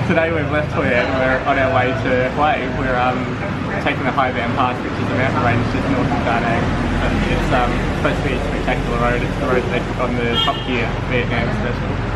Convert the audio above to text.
Today we've left Hoi An and we're on our way to Hue. We're taking the Hoi An Pass, which is a mountain range just north of Da Nang. It's supposed to be a spectacular road. It's the road that they took on the Top Gear Vietnam special.